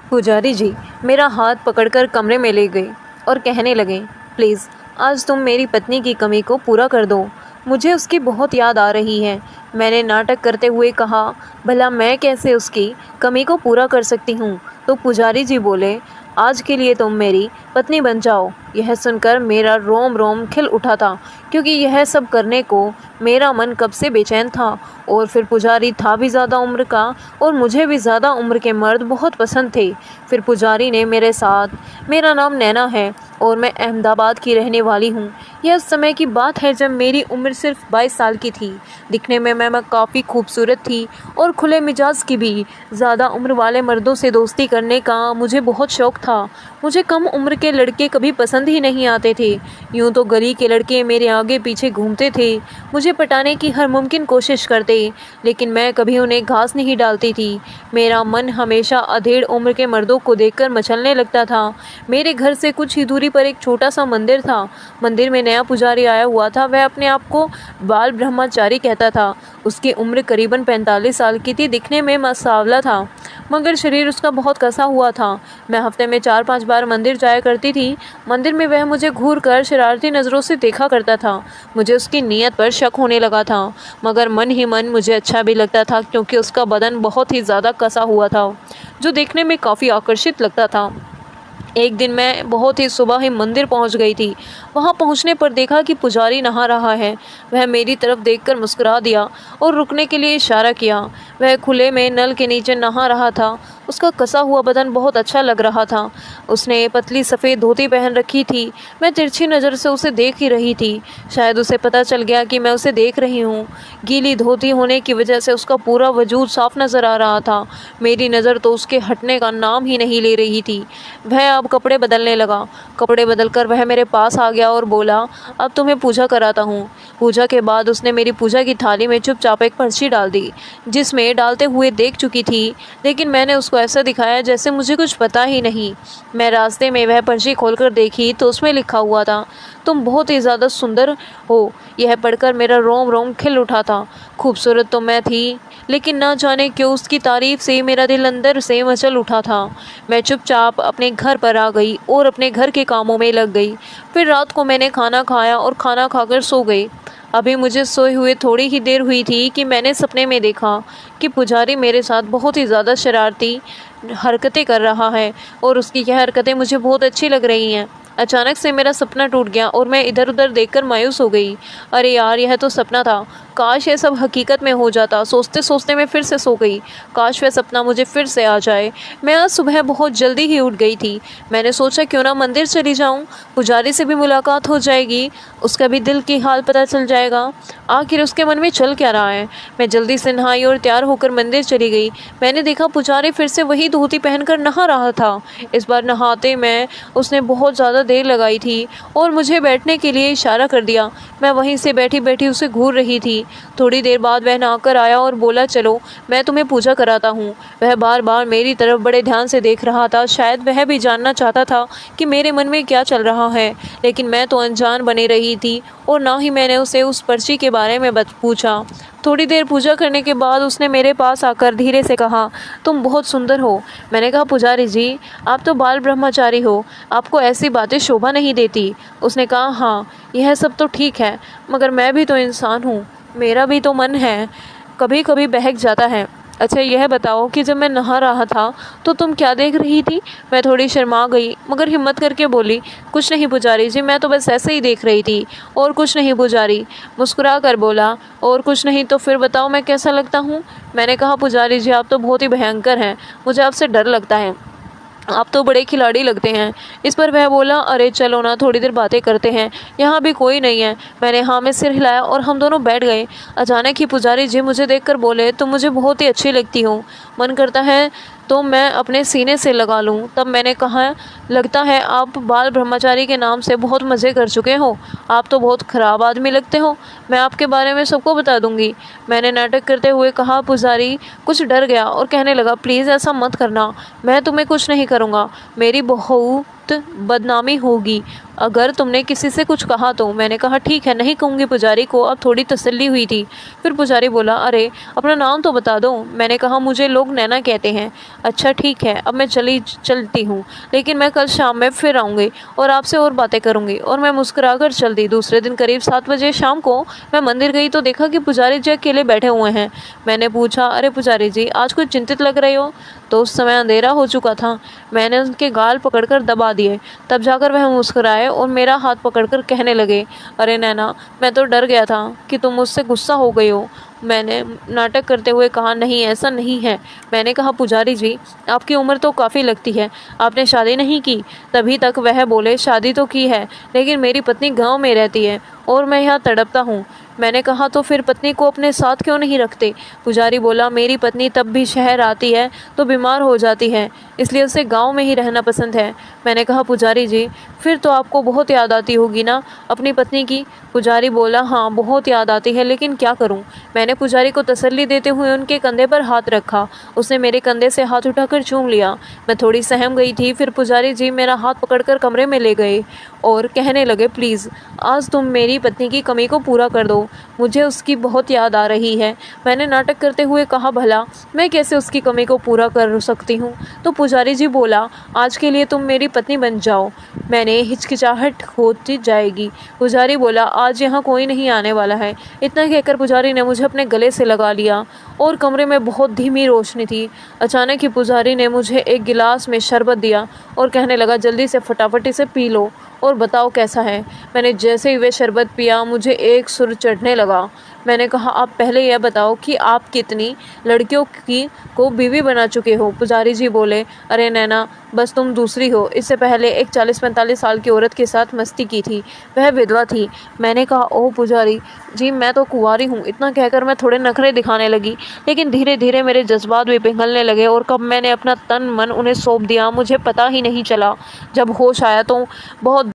पुजारी जी मेरा हाथ पकड़कर कमरे में ले गए और कहने लगे, प्लीज़ आज तुम मेरी पत्नी की कमी को पूरा कर दो। मुझे उसकी बहुत याद आ रही है। मैंने नाटक करते हुए कहा, भला मैं कैसे उसकी कमी को पूरा कर सकती हूँ। तो पुजारी जी बोले, आज के लिए तुम मेरी पत्नी बन जाओ। यह सुनकर मेरा रोम रोम खिल उठा था, क्योंकि यह सब करने को मेरा मन कब से बेचैन था। और फिर पुजारी था भी ज़्यादा उम्र का और मुझे भी ज़्यादा उम्र के मर्द बहुत पसंद थे। फिर पुजारी ने मेरे साथ, मेरा नाम नैना है और मैं अहमदाबाद की रहने वाली हूँ। यह उस समय की बात है जब मेरी उम्र सिर्फ 22 साल की थी। दिखने में मैं काफ़ी खूबसूरत थी और खुले मिजाज की भी। ज़्यादा उम्र वाले मर्दों से दोस्ती करने का मुझे बहुत शौक़ था। मुझे कम उम्र के लड़के कभी पसंद ही नहीं आते थे। यूँ तो गली के लड़के मेरे आगे पीछे घूमते थे, मुझे पटाने की हर मुमकिन कोशिश करते, लेकिन मैं कभी उन्हें घास नहीं डालती थी। मेरा मन हमेशा अधेड़ उम्र के मर्दों को देखकर मचलने लगता था। मेरे घर से कुछ ही दूरी पर एक छोटा सा मंदिर था। मंदिर में नया पुजारी आया हुआ था। वह अपने आप को बाल ब्रह्मचारी कहता था। उसकी उम्र करीबन 45 साल की थी। दिखने में मसावला था, मगर शरीर उसका बहुत कसा हुआ था। मैं हफ्ते में 4-5 बार मंदिर जाया करती थी। मंदिर में वह मुझे घूर कर शरारती नज़रों से देखा करता था। मुझे उसकी नीयत पर शक होने लगा था, मगर मन ही मन मुझे अच्छा भी लगता था, क्योंकि उसका बदन बहुत ही ज़्यादा कसा हुआ था, जो देखने में काफ़ी आकर्षित लगता था। एक दिन मैं बहुत ही सुबह ही मंदिर पहुंच गई थी। वहां पहुंचने पर देखा कि पुजारी नहा रहा है। वह मेरी तरफ देखकर मुस्कुरा दिया और रुकने के लिए इशारा किया। वह खुले में नल के नीचे नहा रहा था। उसका कसा हुआ बदन बहुत अच्छा लग रहा था। उसने पतली सफ़ेद धोती पहन रखी थी। मैं तिरछी नज़र से उसे देख ही रही थी। शायद उसे पता चल गया कि मैं उसे देख रही हूँ। गीली धोती होने की वजह से उसका पूरा वजूद साफ नज़र आ रहा था। मेरी नज़र तो उसके हटने का नाम ही नहीं ले रही थी। वह अब कपड़े बदलने लगा। कपड़े बदलकर वह मेरे पास आ गया और बोला, अब तुम्हें पूजा कराता हूँ। पूजा के बाद उसने मेरी पूजा की थाली में चुपचाप एक पर्ची डाल दी, जिसमें डालते हुए देख चुकी थी, लेकिन मैंने उसको ऐसा दिखाया जैसे मुझे कुछ पता ही नहीं। मैं रास्ते में वह पर्ची खोलकर देखी तो उसमें लिखा हुआ था, तुम बहुत ही ज़्यादा सुंदर हो। यह पढ़कर मेरा रोम रोम खिल उठा था। खूबसूरत तो मैं थी, लेकिन ना जाने क्यों उसकी तारीफ़ से मेरा दिल अंदर से मचल उठा था। मैं चुपचाप अपने घर पर आ गई और अपने घर के कामों में लग गई। फिर रात को मैंने खाना खाया और खाना खाकर सो गई। अभी मुझे सोए हुए थोड़ी ही देर हुई थी कि मैंने सपने में देखा कि पुजारी मेरे साथ बहुत ही ज़्यादा शरारती हरकतें कर रहा है और उसकी यह हरकतें मुझे बहुत अच्छी लग रही हैं। अचानक से मेरा सपना टूट गया और मैं इधर उधर देखकर मायूस हो गई। अरे यार, यह तो सपना था। काश ये सब हकीकत में हो जाता। सोचते सोचते मैं फिर से सो गई। काश वह सपना मुझे फिर से आ जाए। मैं आज सुबह बहुत जल्दी ही उठ गई थी। मैंने सोचा क्यों ना मंदिर चली जाऊं, पुजारी से भी मुलाकात हो जाएगी, उसका भी दिल की हाल पता चल जाएगा, आखिर उसके मन में चल क्या रहा है। मैं जल्दी से नहाई और तैयार होकर मंदिर चली गई। मैंने देखा पुजारी फिर से वही धोती पहनकर नहा रहा था। इस बार नहाते में उसने बहुत ज़्यादा देर लगाई थी और मुझे बैठने के लिए इशारा कर दिया। मैं वहीं से बैठी बैठी उसे घूर रही थी। थोड़ी देर बाद वह नहाकर आया और बोला, चलो मैं तुम्हें पूजा कराता हूँ। वह बार बार मेरी तरफ बड़े ध्यान से देख रहा था। शायद वह भी जानना चाहता था कि मेरे मन में क्या चल रहा है, लेकिन मैं तो अनजान बनी रही थी और ना ही मैंने उसे उस पर्ची के बारे में पूछा। थोड़ी देर पूजा करने के बाद उसने मेरे पास आकर धीरे से कहा, तुम बहुत सुंदर हो। मैंने कहा, पुजारी जी आप तो बाल ब्रह्मचारी हो, आपको ऐसी बातें शोभा नहीं देती। उसने कहा, हाँ यह सब तो ठीक है, मगर मैं भी तो इंसान हूँ, मेरा भी तो मन है, कभी कभी बहक जाता है। अच्छा यह बताओ कि जब मैं नहा रहा था तो तुम क्या देख रही थी। मैं थोड़ी शर्मा गई, मगर हिम्मत करके बोली, कुछ नहीं पुजारी जी, मैं तो बस ऐसे ही देख रही थी। और कुछ नहीं पुजारी, मुस्कुरा कर बोला, और कुछ नहीं तो फिर बताओ मैं कैसा लगता हूँ। मैंने कहा, पुजारी जी आप तो बहुत ही भयंकर हैं, मुझे आपसे डर लगता है, आप तो बड़े खिलाड़ी लगते हैं। इस पर वह बोला, अरे चलो ना थोड़ी देर बातें करते हैं, यहाँ भी कोई नहीं है। मैंने हाँ में सिर हिलाया और हम दोनों बैठ गए। अचानक ही पुजारी जी मुझे देखकर बोले, तुम मुझे बहुत ही अच्छी लगती हो, मन करता है तो मैं अपने सीने से लगा लूं। तब मैंने कहा, लगता है आप बाल ब्रह्मचारी के नाम से बहुत मज़े कर चुके हो, आप तो बहुत ख़राब आदमी लगते हो, मैं आपके बारे में सबको बता दूंगी। मैंने नाटक करते हुए कहा। पुजारी कुछ डर गया और कहने लगा, प्लीज़ ऐसा मत करना, मैं तुम्हें कुछ नहीं करूँगा, मेरी बहू बहुत बदनामी होगी अगर तुमने किसी से कुछ कहा तो। मैंने कहा ठीक है, नहीं कहूँगी पुजारी को। अब थोड़ी तसल्ली हुई थी। फिर पुजारी बोला, अरे अपना नाम तो बता दो। मैंने कहा मुझे लोग नैना कहते हैं। अच्छा ठीक है, अब मैं चलती हूँ, लेकिन मैं कल शाम में फिर आऊँगी और आपसे और बातें करूँगी। और मैं मुस्कुराकर चल दी। दूसरे दिन करीब 7 बजे शाम को मैं मंदिर गई तो देखा कि पुजारी जी अकेले बैठे हुए हैं। मैंने पूछा, अरे पुजारी जी आज कुछ चिंतित लग रहे हो? तो उस समय अंधेरा हो चुका था। मैंने उनके गाल पकड़कर दबा दिए। तब जाकर वह मुस्कुराए और मेरा हाथ पकड़कर कहने लगे, अरे नैना, मैं तो डर गया था कि तुम मुझसे गुस्सा हो गई हो। मैंने नाटक करते हुए कहा, नहीं ऐसा नहीं है। मैंने कहा, पुजारी जी आपकी उम्र तो काफ़ी लगती है, आपने शादी नहीं की? तभी तक वह बोले, शादी तो की है, लेकिन मेरी पत्नी गांव में रहती है और मैं यहाँ तड़पता हूँ। मैंने कहा, तो फिर पत्नी को अपने साथ क्यों नहीं रखते? पुजारी बोला, मेरी पत्नी तब भी शहर आती है तो बीमार हो जाती है, इसलिए उसे गांव में ही रहना पसंद है। मैंने कहा, पुजारी जी फिर तो आपको बहुत याद आती होगी ना अपनी पत्नी की? पुजारी बोला, हाँ बहुत याद आती है, लेकिन क्या करूं? मैंने पुजारी को तसल्ली देते हुए उनके कंधे पर हाथ रखा। उसने मेरे कंधे से हाथ उठाकर चूम लिया। मैं थोड़ी सहम गई थी। फिर पुजारी जी मेरा हाथ पकड़कर कमरे में ले गए और कहने लगे, प्लीज़ आज तुम मेरी पत्नी की कमी को पूरा कर दो, मुझे उसकी बहुत याद आ रही है। मैंने नाटक करते हुए कहा, भला मैं कैसे उसकी कमी को पूरा कर सकती हूँ? तो पुजारी जी बोला, आज के लिए तुम मेरी पत्नी बन जाओ। मैंने हिचकिचाहट होती जाएगी। पुजारी बोला, आज यहाँ कोई नहीं आने वाला है। इतना कहकर पुजारी ने मुझे अपने गले से लगा लिया और कमरे में बहुत धीमी रोशनी थी। अचानक ही पुजारी ने मुझे एक गिलास में शरबत दिया और कहने लगा, जल्दी से फटाफट इसे पी लो और बताओ कैसा है। मैंने जैसे ही वे शरबत पिया मुझे एक सुर चढ़ने लगा। मैंने कहा, आप पहले यह बताओ कि आप कितनी लड़कियों को बीवी बना चुके हो? पुजारी जी बोले, अरे नैना, बस तुम दूसरी हो। इससे पहले एक 40-45 साल की औरत के साथ मस्ती की थी, वह विधवा थी। मैंने कहा, ओह पुजारी जी, मैं तो कुंवारी हूँ। इतना कहकर मैं थोड़े नखरे दिखाने लगी, लेकिन धीरे धीरे मेरे जज्बात भी पिघलने लगे और कब मैंने अपना तन मन उन्हें सौंप दिया मुझे पता ही नहीं चला। जब होश आया तो बहुत